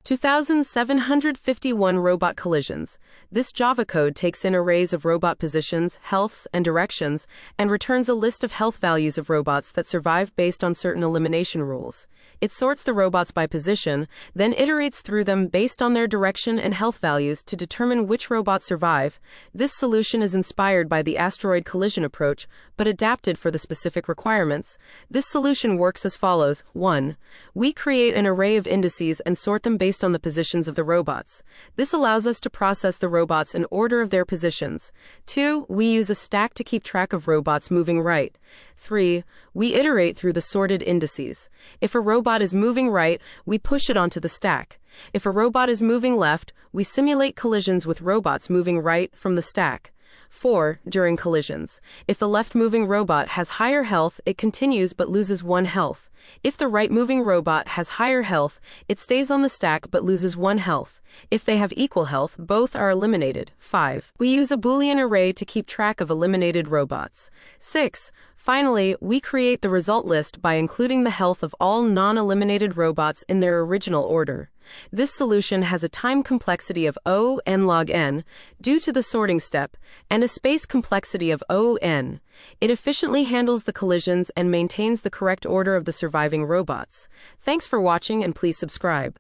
2,751 robot collisions. This Java code takes in arrays of robot positions, healths, and directions, and returns a list of health values of robots that survive based on certain elimination rules. It sorts the robots by position, then iterates through them based on their direction and health values to determine which robots survive. This solution is inspired by the asteroid collision approach, but adapted for the specific requirements. This solution works as follows. 1. We create an array of indices and sort them based on the positions of the robots. This allows us to process the robots in order of their positions. 2. We use a stack to keep track of robots moving right. 3. We iterate through the sorted indices. If a robot is moving right, we push it onto the stack. If a robot is moving left, we simulate collisions with robots moving right from the stack. 4. During collisions. If the left-moving robot has higher health, it continues but loses 1 health. If the right-moving robot has higher health, it stays on the stack but loses 1 health. If they have equal health, both are eliminated. 5. We use a Boolean array to keep track of eliminated robots. 6. Finally, we create the result list by including the health of all non-eliminated robots in their original order. This solution has a time complexity of O(n) log n, due to the sorting step, and a space complexity of O(n). It efficiently handles the collisions and maintains the correct order of the surviving robots. Thanks for watching, and please subscribe.